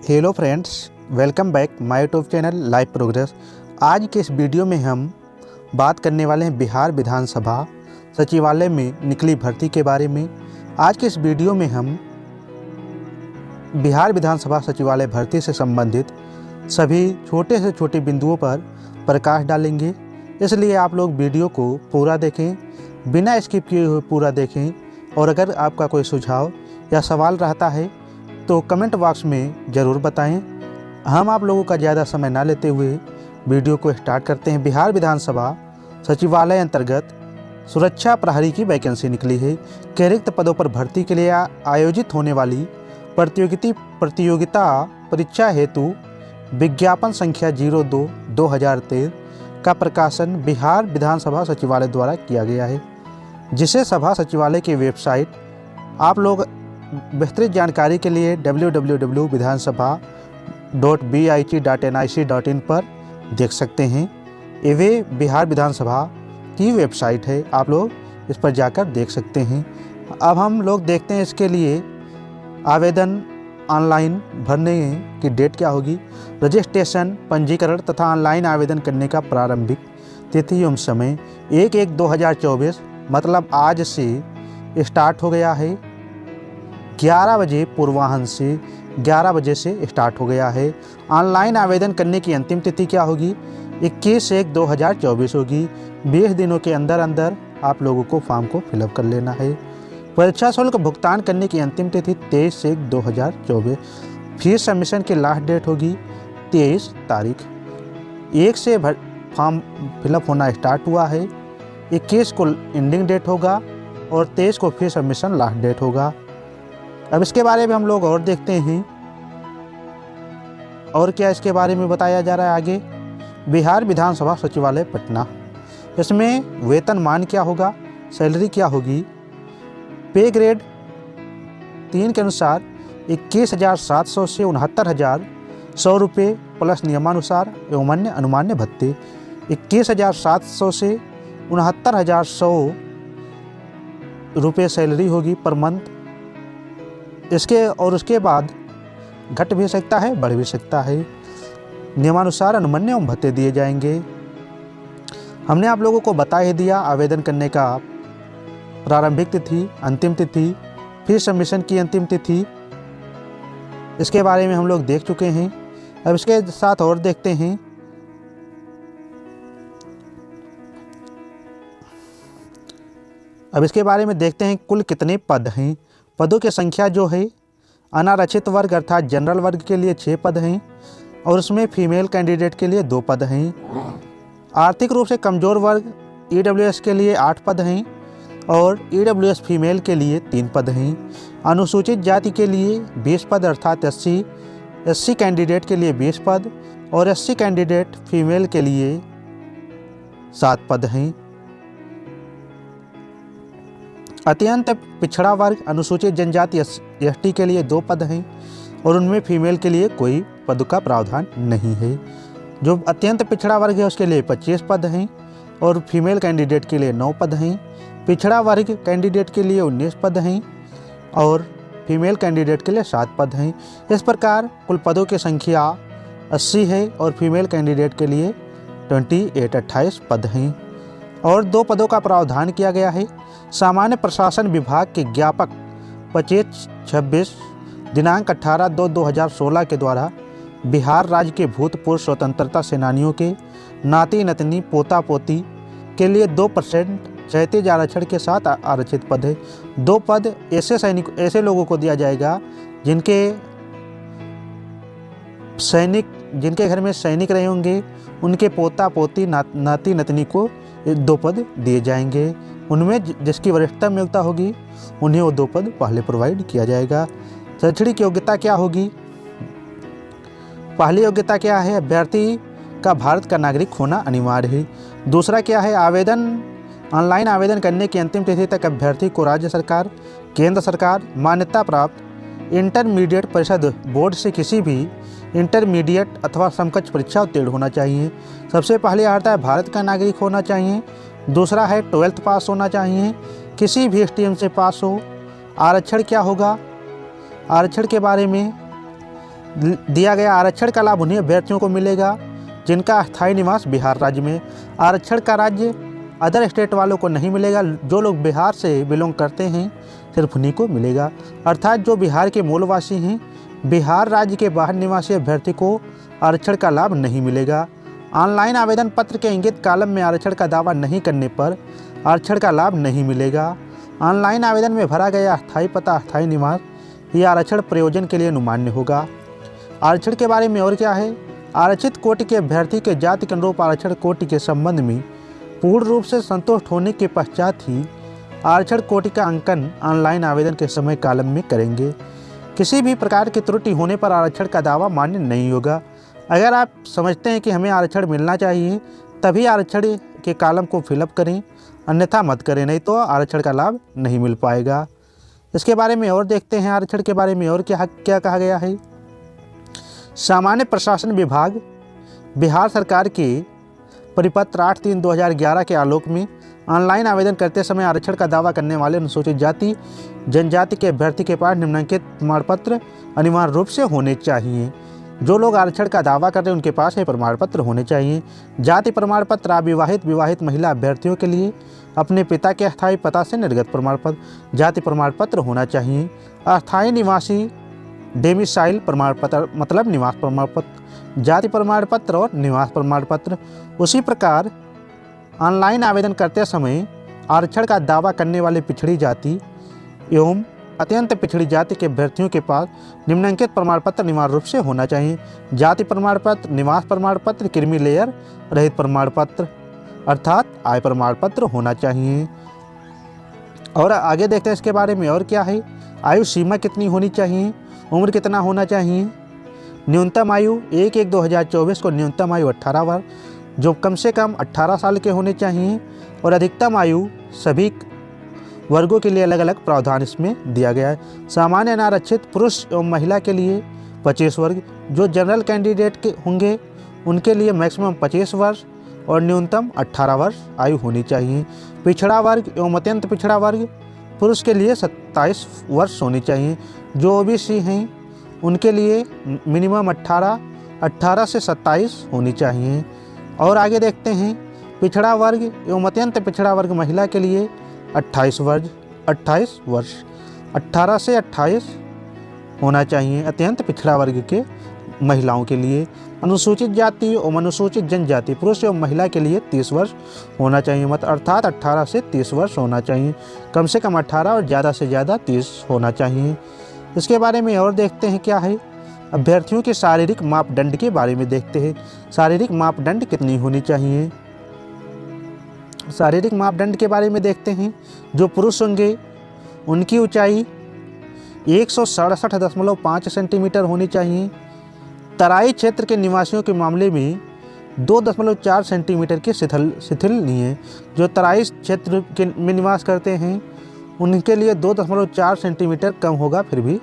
Hello friends, welcome back my YouTube channel live progress. आज के इस वीडियो में हम बात करने वाले हैं बिहार विधानसभा सचिवालय में निकली भर्ती के बारे में। आज के इस वीडियो में हम बिहार विधानसभा सचिवालय भर्ती से संबंधित सभी छोटे से छोटे बिंदुओं पर प्रकाश डालेंगे, इसलिए आप लोग वीडियो को पूरा देखें, बिना स्किप किए हुए पूरा देखें। और अगर आपका कोई सुझाव या सवाल रहता है तो कमेंट बॉक्स में ज़रूर बताएं। हम आप लोगों का ज़्यादा समय ना लेते हुए वीडियो को स्टार्ट करते हैं। बिहार विधानसभा सचिवालय अंतर्गत सुरक्षा प्रहरी की वैकेंसी निकली है। के रिक्त पदों पर भर्ती के लिए आयोजित होने वाली प्रतियोगिता परीक्षा हेतु विज्ञापन संख्या 02/2023 का प्रकाशन बिहार विधानसभा सचिवालय द्वारा किया गया है, जिसे सभा सचिवालय की वेबसाइट आप लोग बेहतरीन जानकारी के लिए www.vic.nic.in पर देख सकते हैं। ये बिहार विधानसभा की वेबसाइट है, आप लोग इस पर जाकर देख सकते हैं। अब हम लोग देखते हैं इसके लिए आवेदन ऑनलाइन भरने की डेट क्या होगी। रजिस्ट्रेशन, पंजीकरण तथा ऑनलाइन आवेदन करने का प्रारंभिक तिथि एवं समय 1/1/2024 मतलब आज से स्टार्ट हो गया है। 11 बजे पूर्वाह्न से 11 बजे से स्टार्ट हो गया है। ऑनलाइन आवेदन करने की अंतिम तिथि क्या होगी? 21/1/2024 होगी। 20 दिनों के अंदर अंदर आप लोगों को फॉर्म को फिलअप कर लेना है। परीक्षा शुल्क भुगतान करने की अंतिम तिथि 23/1/2024। फीस सबमिशन की लास्ट डेट होगी 23 तारीख। 1 से फॉर्म फिलअप होना स्टार्ट हुआ है। 21 को एंडिंग डेट होगा और 23 को फीस सबमिशन लास्ट डेट होगा। अब इसके बारे में हम लोग और देखते हैं और क्या इसके बारे में बताया जा रहा है आगे। बिहार विधानसभा सचिवालय पटना, इसमें वेतनमान क्या होगा, सैलरी क्या होगी। पे ग्रेड 3 के अनुसार 21,700 से 69,100 रुपये प्लस नियमानुसार एवं अन्य अनुमान्य भत्ते। 21,700 से 69,100 रुपये सैलरी होगी पर मंथ। उसके बाद घट भी सकता है, बढ़ भी सकता है। नियमानुसार अनुमान्य एवं भत्ते दिए जाएंगे। हमने आप लोगों को बता ही दिया आवेदन करने का प्रारंभिक तिथि, अंतिम तिथि, फीस सबमिशन की अंतिम तिथि, इसके बारे में हम लोग देख चुके हैं। अब इसके साथ और देखते हैं। अब इसके बारे में देखते हैं कुल कितने पद हैं। पदों की संख्या जो है, अनारक्षित वर्ग अर्थात जनरल वर्ग के लिए 6 पद हैं और उसमें फीमेल कैंडिडेट के लिए 2 पद हैं। आर्थिक रूप से कमज़ोर वर्ग EWS के लिए 8 पद हैं और EWS फीमेल के लिए 3 पद हैं। अनुसूचित जाति के लिए 20 पद अर्थात SC कैंडिडेट के लिए 20 पद और SC कैंडिडेट फीमेल के लिए 7 पद हैं। अत्यंत पिछड़ा वर्ग अनुसूचित जनजाति ST के लिए 2 पद हैं और उनमें फीमेल के लिए कोई पद का प्रावधान नहीं है। जो अत्यंत पिछड़ा वर्ग है उसके लिए 25 पद हैं और फीमेल कैंडिडेट के लिए 9 पद हैं। पिछड़ा वर्ग कैंडिडेट के लिए 19 पद हैं और फीमेल कैंडिडेट के लिए 7 पद हैं। इस प्रकार कुल पदों की संख्या 80 है और फीमेल कैंडिडेट के लिए 28 पद हैं और 2 पदों का प्रावधान किया गया है। सामान्य प्रशासन विभाग के ज्ञापक 25/26 दिनांक 18/2/2016 के द्वारा बिहार राज्य के भूतपूर्व स्वतंत्रता सेनानियों के नाती नतनी पोता पोती के लिए 2% क्षैतिज आरक्षण के साथ आरक्षित पद है। 2 पद ऐसे लोगों को दिया जाएगा जिनके घर में सैनिक रहे होंगे, उनके पोता पोती नाती नतनी को 2 पद दिए जाएंगे। उनमें जिसकी वरिष्ठता में योग्यता होगी उन्हें वो 2 पद पहले प्रोवाइड किया जाएगा। शैक्षणिक योग्यता क्या होगी? पहली योग्यता क्या है? अभ्यर्थी का भारत का नागरिक होना अनिवार्य है। दूसरा क्या है? ऑनलाइन आवेदन करने की अंतिम तिथि तक अभ्यर्थी को राज्य सरकार, केंद्र सरकार मान्यता प्राप्त इंटरमीडिएट परिषद बोर्ड से किसी भी इंटरमीडिएट अथवा समकक्ष परीक्षा उत्तीर्ण होना चाहिए। सबसे पहले आता है भारत का नागरिक होना चाहिए। दूसरा है 12th पास होना चाहिए, किसी भी STM से पास हो। आरक्षण क्या होगा? आरक्षण के बारे में दिया गया आरक्षण का लाभ उन्हीं अभ्यर्थियों को मिलेगा जिनका अस्थायी निवास बिहार राज्य में। आरक्षण का राज्य अदर स्टेट वालों को नहीं मिलेगा। जो लोग बिहार से बिलोंग करते हैं सिर्फ उन्हीं को मिलेगा। अर्थात जो बिहार के मूलवासी हैं, बिहार राज्य के बाहर निवासी अभ्यर्थी को आरक्षण का लाभ नहीं मिलेगा। ऑनलाइन आवेदन पत्र के इंगित कॉलम में आरक्षण का दावा नहीं करने पर आरक्षण का लाभ नहीं मिलेगा। ऑनलाइन आवेदन में भरा गया अस्थायी पता, अस्थायी निवास यह आरक्षण प्रयोजन के लिए अनुमान्य होगा। आरक्षण के बारे में और क्या है? आरक्षित कोटि के अभ्यर्थी के जाति के अनुरूप आरक्षण कोटि के संबंध में पूर्ण रूप से संतुष्ट होने के पश्चात ही आरक्षण कोटि का अंकन ऑनलाइन आवेदन के समय कॉलम में करेंगे। किसी भी प्रकार की त्रुटि होने पर आरक्षण का दावा मान्य नहीं होगा। अगर आप समझते हैं कि हमें आरक्षण मिलना चाहिए तभी आरक्षण के कॉलम को फिलअप करें, अन्यथा मत करें, नहीं तो आरक्षण का लाभ नहीं मिल पाएगा। इसके बारे में और देखते हैं आरक्षण के बारे में और क्या कहा गया है। सामान्य प्रशासन विभाग बिहार सरकार के परिपत्र 8/3/2011 के आलोक में ऑनलाइन आवेदन करते समय आरक्षण का दावा करने वाले अनुसूचित जाति जनजाति के अभ्यर्थी के पास निम्नलिखित प्रमाण पत्र अनिवार्य रूप से होने चाहिए। जो लोग आरक्षण का दावा कर रहे हैं उनके पास ये प्रमाण पत्र होने चाहिए। जाति प्रमाण पत्र अविवाहित विवाहित महिला अभ्यर्थियों के लिए अपने पिता के अस्थायी पता से निर्गत प्रमाण पत्र जाति प्रमाण पत्र होना चाहिए। अस्थायी निवासी डेमिसाइल प्रमाण पत्र मतलब निवास प्रमाण पत्र, जाति प्रमाण पत्र और निवास प्रमाण पत्र। उसी प्रकार ऑनलाइन आवेदन करते समय आरक्षण का दावा करने वाले पिछड़ी जाति एवं अत्यंत पिछड़ी जाति के अभ्यर्थियों के पास निम्नलिखित प्रमाण पत्र अनिवार्य रूप से होना चाहिए। जाति प्रमाण पत्र, निवास प्रमाण पत्र, क्रीमी लेयर रहित प्रमाण पत्र अर्थात आय प्रमाण पत्र होना चाहिए। और आगे देखते हैं इसके बारे में और क्या है। आयु सीमा कितनी होनी चाहिए, उम्र कितना होना चाहिए। न्यूनतम आयु 1/1/2024 को न्यूनतम आयु 18 वर्ष जो कम से कम 18 साल के होने चाहिए और अधिकतम आयु सभी वर्गों के लिए अलग अलग प्रावधान इसमें दिया गया है। सामान्य अनारक्षित पुरुष एवं महिला के लिए 25 वर्ग, जो जनरल कैंडिडेट के होंगे उनके लिए मैक्सिमम 25 वर्ष और न्यूनतम 18 वर्ष आयु होनी चाहिए। पिछड़ा वर्ग एवं अत्यंत पिछड़ा वर्ग पुरुष के लिए 27 वर्ष होनी चाहिए। जो ओबीसी हैं उनके लिए मिनिमम 18 से 27 होनी चाहिए। और आगे देखते हैं पिछड़ा वर्ग एवं अत्यंत पिछड़ा वर्ग महिला के लिए 28 वर्ष 18 से 28 होना चाहिए अत्यंत पिछड़ा वर्ग के महिलाओं के लिए। अनुसूचित जाति एवं अनुसूचित जनजाति पुरुष एवं महिला के लिए 30 वर्ष होना चाहिए अर्थात 18 से 30 वर्ष होना चाहिए। कम से कम 18 और ज़्यादा से ज़्यादा 30 होना चाहिए। इसके बारे में और देखते हैं क्या है। अभ्यर्थियों के शारीरिक मापदंड के बारे में देखते हैं। शारीरिक मापदंड कितनी होनी चाहिए। शारीरिक मापदंड के बारे में देखते हैं। जो पुरुष होंगे उनकी ऊंचाई 167.5 सेंटीमीटर होनी चाहिए। तराई क्षेत्र के निवासियों के मामले में 2.4 सेंटीमीटर के शिथिलनीय जो तराई क्षेत्र के में निवास करते हैं उनके लिए 2.4 सेंटीमीटर कम होगा, फिर भी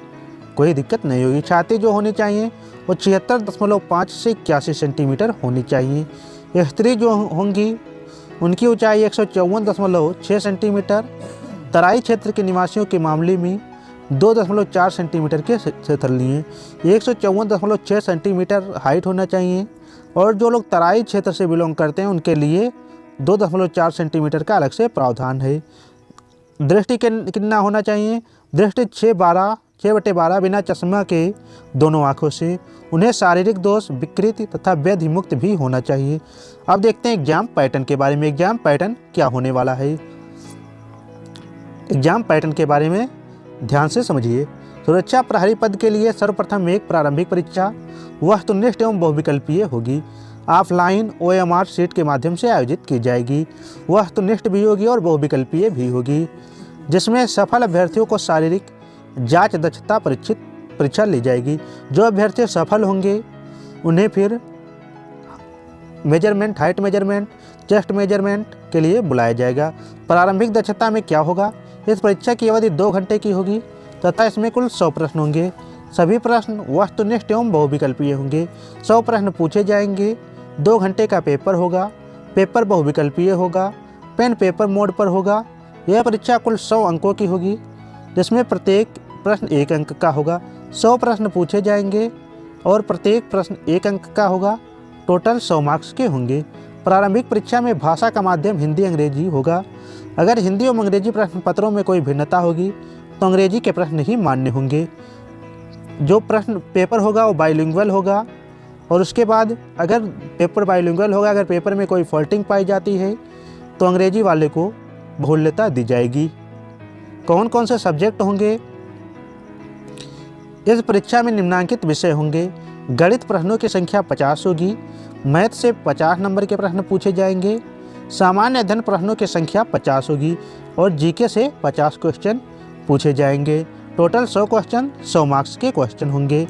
कोई दिक्कत नहीं होगी। छाती जो होनी चाहिए वो 76.5 से 81 सेंटीमीटर होनी चाहिए। स्त्री जो होंगी उनकी ऊंचाई 154.6 सेंटीमीटर। तराई क्षेत्र के निवासियों के मामले में 2.4 सेंटीमीटर के शिथिलनीय 154.6 सेंटीमीटर हाइट होना चाहिए। और जो लोग तराई क्षेत्र से बिलोंग करते हैं उनके लिए 2.4 सेंटीमीटर का अलग से प्रावधान है। दृष्टि कितना होना चाहिए। दृष्टि 6/12 बिना चश्मा के दोनों आँखों से। उन्हें शारीरिक दोष विकृति तथा व्याधि मुक्त भी होना चाहिए। अब देखते हैं एग्जाम पैटर्न के बारे में। एग्जाम पैटर्न क्या होने वाला है। एग्जाम पैटर्न के बारे में ध्यान से समझिए। सुरक्षा प्रहरी पद के लिए सर्वप्रथम एक प्रारंभिक परीक्षा वस्तुनिष्ठ एवं बहुविकल्पीय होगी। ऑफलाइन OMR सीट के माध्यम से आयोजित की जाएगी। वस्तुनिष्ठ भी होगी और बहुविकल्पीय भी होगी, जिसमें सफल अभ्यर्थियों को शारीरिक जांच दक्षता परीक्षा ली जाएगी। जो अभ्यर्थी सफल होंगे उन्हें फिर measurement, height measurement, chest measurement के लिए बुलाया जाएगा। प्रारंभिक दक्षता में क्या होगा। इस परीक्षा की अवधि 2 घंटे की होगी तथा इसमें कुल 100 प्रश्न होंगे। सभी प्रश्न वस्तुनिष्ठ एवं बहुविकल्पीय होंगे। 100 प्रश्न पूछे जाएंगे। 2 घंटे का पेपर होगा। पेपर बहुविकल्पीय होगा, पेन पेपर मोड पर होगा। यह परीक्षा कुल 100 अंकों की होगी, जिसमें प्रत्येक प्रश्न 1 अंक का होगा। 100 प्रश्न पूछे जाएंगे। और प्रत्येक प्रश्न 1 अंक का होगा। टोटल 100 मार्क्स के होंगे। प्रारंभिक परीक्षा में भाषा का माध्यम हिंदी अंग्रेजी होगा। अगर हिंदी और अंग्रेजी प्रश्न पत्रों में कोई भिन्नता होगी तो अंग्रेजी के प्रश्न ही मान्य होंगे। जो प्रश्न पेपर होगा वो बाइलिंगुअल होगा। और उसके बाद अगर पेपर बाइलिंगुअल होगा, अगर पेपर में कोई फॉल्टिंग पाई जाती है तो अंग्रेजी वाले को बहुल्यता दी जाएगी। कौन कौन से सब्जेक्ट होंगे? इस परीक्षा में निम्नांकित विषय होंगे। गणित प्रश्नों की संख्या 50 होगी। मैथ से 50 नंबर के प्रश्न पूछे जाएंगे। सामान्य अध्ययन प्रश्नों की संख्या 50 होगी और जीके से 50 क्वेश्चन पूछे जाएंगे। टोटल 100 क्वेश्चन, 100 मार्क्स के क्वेश्चन होंगे।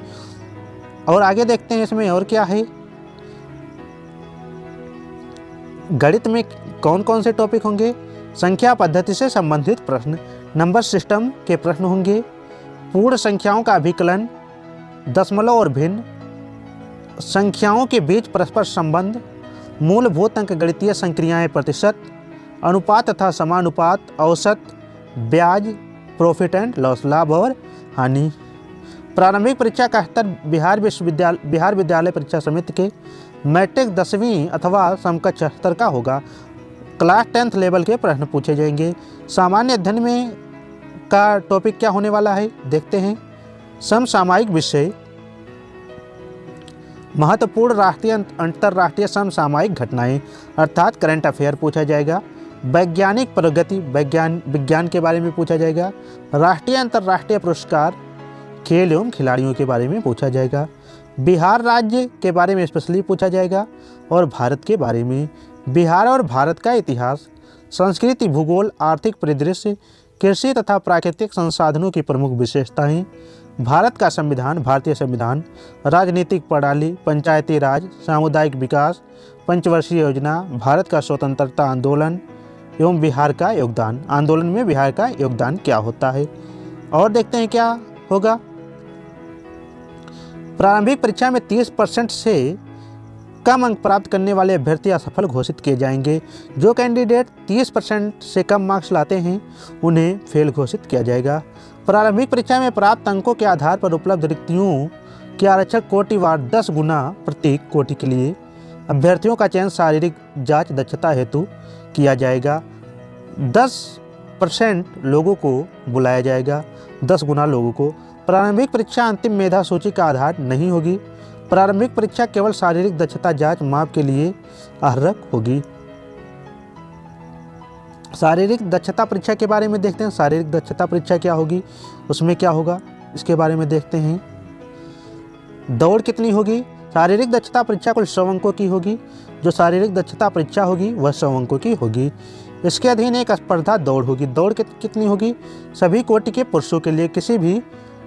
और आगे देखते हैं इसमें और क्या है। गणित में कौन कौन से टॉपिक होंगे? संख्या पद्धति से संबंधित प्रश्न, नंबर सिस्टम के प्रश्न होंगे, पूर्ण संख्याओं का अभिकलन, दशमलव और भिन्न, संख्याओं के बीच परस्पर संबंध, मूलभूत अंकगणितीय संक्रियाएं, प्रतिशत, अनुपात तथा समानुपात, औसत, ब्याज, प्रॉफिट एंड लॉस, लाभ और हानि। प्रारंभिक परीक्षा का स्तर बिहार विद्यालय परीक्षा समिति के मैट्रिक 10वीं अथवा समकक्ष स्तर का होगा। क्लास 10th लेवल के प्रश्न पूछे जाएंगे। सामान्य अध्ययन में का टॉपिक क्या होने वाला है देखते हैं। समसामयिक विषय, महत्वपूर्ण राष्ट्रीय अंतर्राष्ट्रीय समसामयिक घटनाएं अर्थात करंट अफेयर पूछा जाएगा। वैज्ञानिक प्रगति, विज्ञान के बारे में पूछा जाएगा। राष्ट्रीय अंतर्राष्ट्रीय पुरस्कार, खेल एवं खिलाड़ियों के बारे में पूछा जाएगा। बिहार राज्य के बारे में स्पेशली पूछा जाएगा और भारत के बारे में। बिहार और भारत का इतिहास, संस्कृति, भूगोल, आर्थिक परिदृश्य, कृषि तथा प्राकृतिक संसाधनों की प्रमुख विशेषताएं, भारत का संविधान, भारतीय संविधान, राजनीतिक प्रणाली, पंचायती राज, सामुदायिक विकास, पंचवर्षीय योजना, भारत का स्वतंत्रता आंदोलन एवं बिहार का योगदान, आंदोलन में बिहार का योगदान क्या होता है। और देखते हैं क्या होगा। प्रारंभिक परीक्षा में 30% से कम अंक प्राप्त करने वाले अभ्यर्थी असफल घोषित किए जाएंगे। जो कैंडिडेट 30% से कम मार्क्स लाते हैं उन्हें फेल घोषित किया जाएगा। प्रारंभिक परीक्षा में प्राप्त अंकों के आधार पर उपलब्ध रिक्तियों के आरक्षक कोटिवार 10 गुना प्रत्येक कोटि के लिए अभ्यर्थियों का चयन शारीरिक जांच दक्षता हेतु किया जाएगा। 10% लोगों को बुलाया जाएगा, 10 गुना लोगों को। प्रारंभिक परीक्षा अंतिम मेधा सूची का आधार नहीं होगी। प्रारंभिक परीक्षा केवल शारीरिक दक्षता जांच माप के लिए अर्हक होगी। शारीरिक दक्षता परीक्षा के बारे में देखते हैं। शारीरिक दक्षता परीक्षा क्या होगी, उसमें क्या होगा, इसके बारे में देखते हैं। दौड़ कितनी होगी? शारीरिक दक्षता परीक्षा कुल 100 अंकों की होगी। जो शारीरिक दक्षता परीक्षा होगी वह 100 अंकों की होगी। इसके अधीन एक स्पर्धा दौड़ होगी। दौड़ कितनी होगी? सभी कोटि के पुरुषों के लिए, किसी भी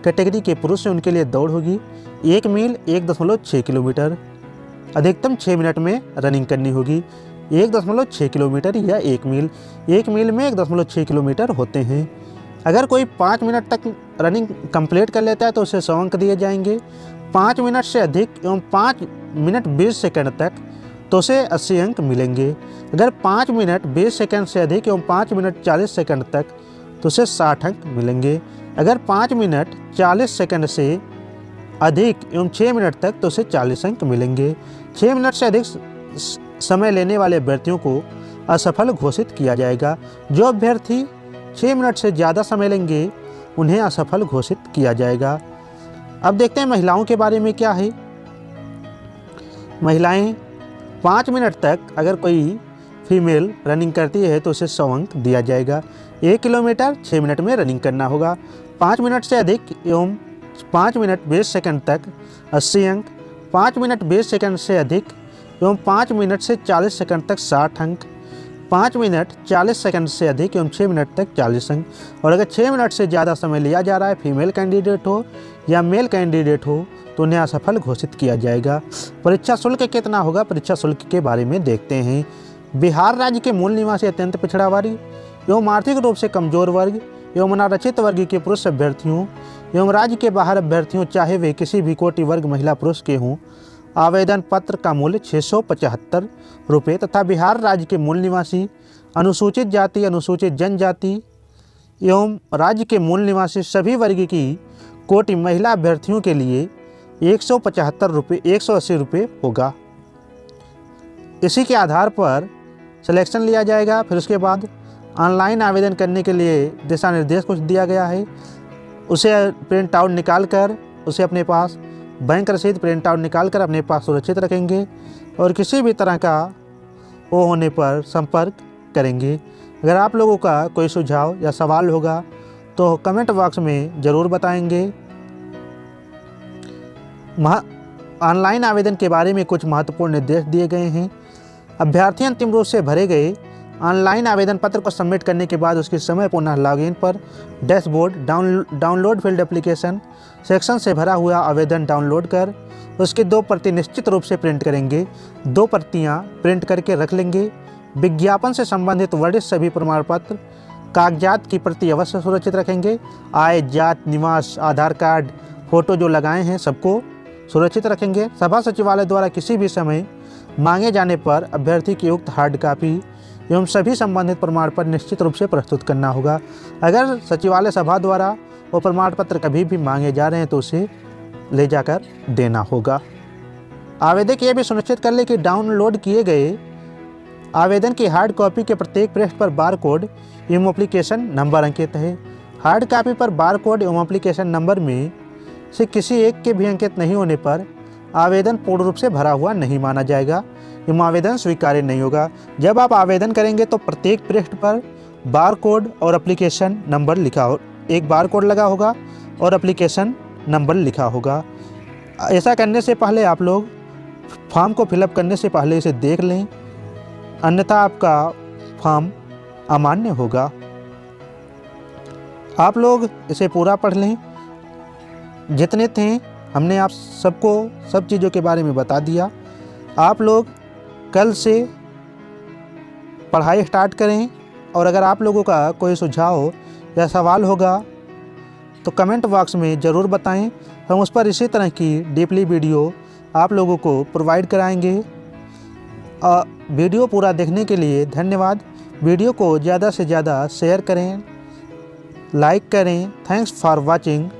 कैटेगरी के पुरुष हैं उनके लिए दौड़ होगी। 1 मील 1.6 किलोमीटर, अधिकतम 6 मिनट में रनिंग करनी होगी। 1.6 किलोमीटर या 1 मील, 1 मील में 1.6 किलोमीटर होते हैं। अगर कोई 5 मिनट तक रनिंग कंप्लीट कर लेता है तो उसे 100 अंक दिए जाएंगे। 5 मिनट से अधिक एवं 5 मिनट 20 सेकंड तक तो उसे 80 अंक मिलेंगे। अगर 5 मिनट 20 सेकंड से अधिक एवं 5 मिनट 40 सेकंड तक तो उसे 60 अंक मिलेंगे। अगर 5 मिनट 40 सेकंड से अधिक एवं 6 मिनट तक तो उसे 40 अंक मिलेंगे। 6 मिनट से अधिक समय लेने वाले अभ्यर्थियों को असफल घोषित किया जाएगा। जो अभ्यर्थी 6 मिनट से ज़्यादा समय लेंगे उन्हें असफल घोषित किया जाएगा। अब देखते हैं महिलाओं के बारे में क्या है। महिलाएं 5 मिनट तक अगर कोई फीमेल रनिंग करती है तो उसे 100 अंक दिया जाएगा। 1 किलोमीटर 6 मिनट में रनिंग करना होगा। 5 मिनट से अधिक एवं 5 मिनट 20 सेकंड तक 80 अंक। 5 मिनट 20 सेकंड से अधिक एवं 5 मिनट से 40 सेकंड तक 60 अंक। 5 मिनट 40 सेकंड से अधिक एवं 6 मिनट तक 40 अंक। और अगर 6 मिनट से ज़्यादा समय लिया जा रहा है, फीमेल कैंडिडेट हो या मेल कैंडिडेट हो, तो उन्हें असफल घोषित किया जाएगा। परीक्षा शुल्क कितना होगा? परीक्षा शुल्क के बारे में देखते हैं। बिहार राज्य के मूल निवासी अत्यंत पिछड़ा वर्ग एवं आर्थिक रूप से कमजोर वर्ग एवं अनारक्षित वर्ग के पुरुष अभ्यर्थियों एवं राज्य के बाहर अभ्यर्थियों, चाहे वे किसी भी कोटि वर्ग महिला पुरुष के हों, आवेदन पत्र का मूल्य 675 रुपये तथा बिहार राज्य के मूल निवासी अनुसूचित जाति, अनुसूचित जनजाति एवं राज्य के मूल निवासी सभी वर्ग की कोटि महिला अभ्यर्थियों के लिए 180 होगा। इसी के आधार पर सिलेक्शन लिया जाएगा। फिर उसके बाद ऑनलाइन आवेदन करने के लिए दिशा निर्देश कुछ दिया गया है, उसे प्रिंट आउट निकाल कर उसे अपने पास बैंक रसीद प्रिंट आउट निकाल कर अपने पास सुरक्षित रखेंगे और किसी भी तरह का वो होने पर संपर्क करेंगे। अगर आप लोगों का कोई सुझाव या सवाल होगा तो कमेंट बॉक्स में ज़रूर बताएंगे। ऑनलाइन आवेदन के बारे में कुछ महत्वपूर्ण निर्देश दिए गए हैं। अभ्यर्थी अंतिम रूप से भरे गए ऑनलाइन आवेदन पत्र को सबमिट करने के बाद उसके समय पुनः लॉगिन पर dashboard download field application section से भरा हुआ आवेदन डाउनलोड कर उसकी 2 प्रति निश्चित रूप से प्रिंट करेंगे। 2 प्रतियां प्रिंट करके रख लेंगे। विज्ञापन से संबंधित वर्णित सभी प्रमाण पत्र कागजात की प्रति अवश्य सुरक्षित रखेंगे। आय, जात, निवास, आधार कार्ड, फोटो जो लगाए हैं सबको सुरक्षित रखेंगे। सभा सचिवालय द्वारा किसी भी समय मांगे जाने पर अभ्यर्थी की उक्त हार्ड कॉपी एवं सभी संबंधित प्रमाण पत्र निश्चित रूप से प्रस्तुत करना होगा। अगर सचिवालय सभा द्वारा वो प्रमाण पत्र कभी भी मांगे जा रहे हैं तो उसे ले जाकर देना होगा। आवेदक ये भी सुनिश्चित कर ले कि डाउनलोड किए गए आवेदन की हार्ड कॉपी के प्रत्येक पृष्ठ पर बारकोड एवं एप्लीकेशन नंबर अंकित है। हार्ड कॉपी पर बारकोड एवं एप्लीकेशन नंबर में से किसी एक के भी अंकित नहीं होने पर आवेदन पूर्ण रूप से भरा हुआ नहीं माना जाएगा एवं आवेदन स्वीकार्य नहीं होगा। जब आप आवेदन करेंगे तो प्रत्येक पृष्ठ पर बारकोड और एप्लीकेशन नंबर लिखा हो, एक बारकोड लगा होगा और एप्लीकेशन नंबर लिखा होगा। ऐसा करने से पहले आप लोग फॉर्म को फिलअप करने से पहले इसे देख लें, अन्यथा आपका फॉर्म अमान्य होगा। आप लोग इसे पूरा पढ़ लें। जितने थे हमने आप सबको सब चीज़ों के बारे में बता दिया। आप लोग कल से पढ़ाई स्टार्ट करें और अगर आप लोगों का कोई सुझाव या सवाल होगा तो कमेंट बॉक्स में ज़रूर बताएं। हम उस पर इसी तरह की डीपली वीडियो आप लोगों को प्रोवाइड कराएंगे। वीडियो पूरा देखने के लिए धन्यवाद। वीडियो को ज़्यादा से ज़्यादा शेयर करें, लाइक करें। Thanks for watching.